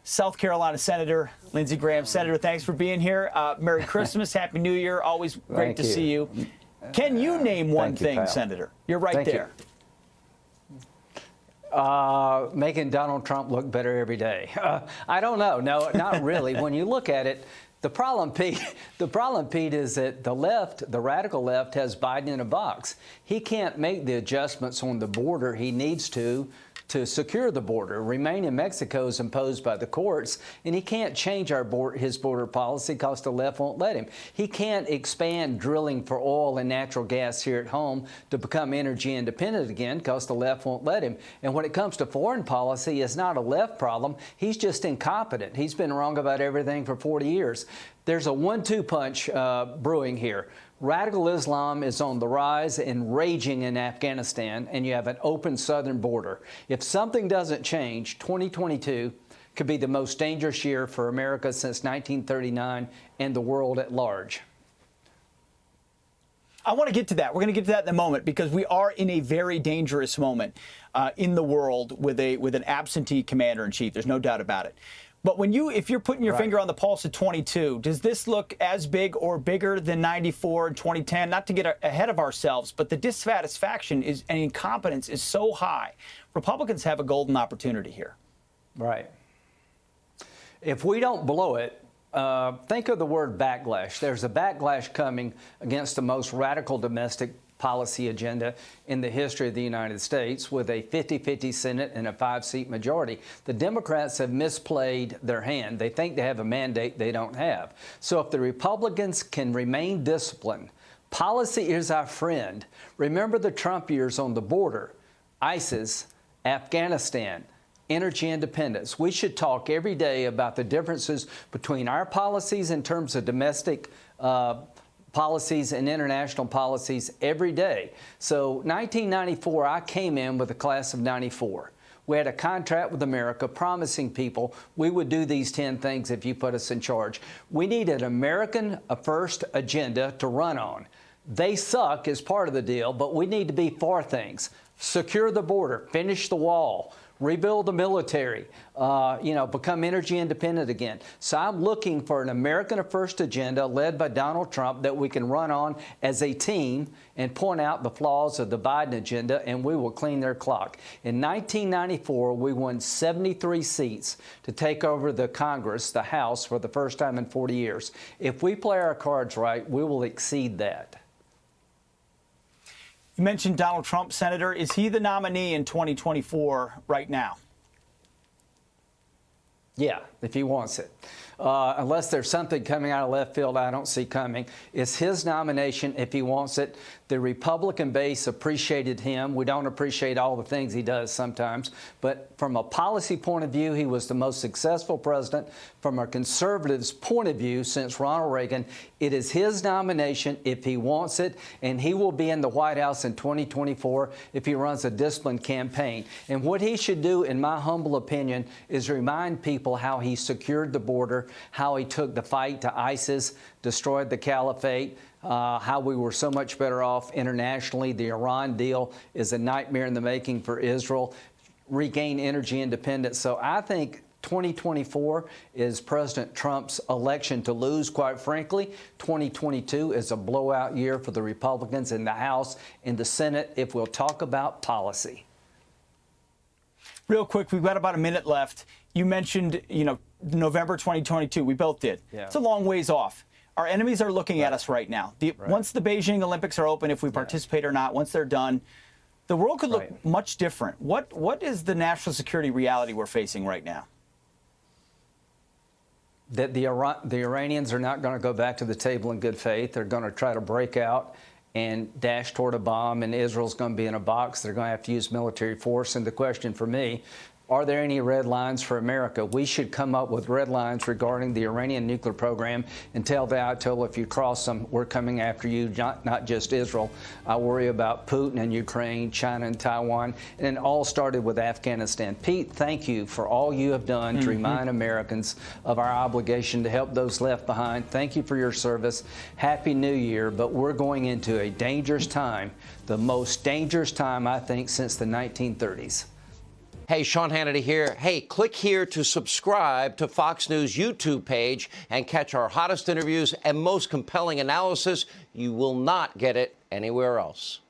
South Carolina Senator Lindsey Graham. Senator, thanks for being here. Merry Christmas, Happy New Year. Always great to see you. Can you name one thing, Senator? You're right there. Making Donald Trump look better every day. I don't know. No, not really. When you look at it, the problem, Pete, is that the left, the radical left, has Biden in a box. He can't make the adjustments on the border he needs to secure the border. Remain in Mexico is imposed by the courts, and he can't change his border policy because the left won't let him. He can't expand drilling for oil and natural gas here at home to become energy independent again because the left won't let him. And when it comes to foreign policy, it's not a left problem. He's just incompetent. He's been wrong about everything for 40 years. There's a 1-2 punch brewing here. Radical Islam is on the rise and raging in Afghanistan, and you have an open southern border. If something doesn't change, 2022 could be the most dangerous year for America since 1939 and the world at large. I want to get to that. We're going to get to that in a moment because we are in a very dangerous moment in the world with an absentee commander-in-chief. There's no doubt about it. But if you're putting your finger on the pulse of 22, does this look as big or bigger than 94 and 2010? Not to get ahead of ourselves, but the dissatisfaction and incompetence is so high. Republicans have a golden opportunity here. Right. If we don't blow it, think of the word backlash. There's a backlash coming against the most radical domestic policy agenda in the history of the United States with a 50-50 Senate and a 5-seat majority. The Democrats have misplayed their hand. They think they have a mandate they don't have. So if the Republicans can remain disciplined, policy is our friend. Remember the Trump years on the border, ISIS, Afghanistan, energy independence. We should talk every day about the differences between our policies in terms of domestic policies and international policies every day. So 1994, I came in with a class of 94. We had a contract with America promising people we would do these 10 things if you put us in charge. We need an American first agenda to run on. They suck as part of the deal, but we need to be for things. Secure the border, finish the wall, rebuild the military, become energy independent again. So I'm looking for an American first agenda led by Donald Trump that we can run on as a team and point out the flaws of the Biden agenda, and we will clean their clock. In 1994, we won 73 seats to take over the Congress, the House, for the first time in 40 years. If we play our cards right, we will exceed that. You mentioned Donald Trump, Senator. Is he the nominee in 2024 right now? Yeah, if he wants it. Unless there's something coming out of left field I don't see coming. It's his nomination if he wants it. The Republican base appreciated him. We don't appreciate all the things he does sometimes. But from a policy point of view, he was the most successful president. From a conservative's point of view, since Ronald Reagan, it is his nomination if he wants it. And he will be in the White House in 2024 if he runs a disciplined campaign. And what he should do, in my humble opinion, is remind people how he secured the border, how he took the fight to ISIS, destroyed the caliphate, how we were so much better off internationally. The Iran deal is a nightmare in the making for Israel. Regain energy independence. So I think 2024 is President Trump's election to lose, quite frankly. 2022 is a blowout year for the Republicans in the House and the Senate if we'll talk about policy. Real quick, we've got about a minute left. You mentioned, November 2022. We both did. Yeah. It's a long ways off. Our enemies are looking at us right now. Once the Beijing Olympics are open, if we participate or not, once they're done, the world could look much different. What is the national security reality we're facing right now? That the Iranians are not going to go back to the table in good faith. They're going to try to break out and dash toward a bomb, and Israel's going to be in a box. They're going to have to use military force. And the question for me, are there any red lines for America? We should come up with red lines regarding the Iranian nuclear program and tell the Ayatollah, if you cross them, we're coming after you, not just Israel. I worry about Putin and Ukraine, China and Taiwan, and it all started with Afghanistan. Pete, thank you for all you have done to remind Americans of our obligation to help those left behind. Thank you for your service. Happy New Year, but we're going into a dangerous time, the most dangerous time, I think, since the 1930s. Hey, Sean Hannity here. Hey, click here to subscribe to Fox News YouTube page and catch our hottest interviews and most compelling analysis. You will not get it anywhere else.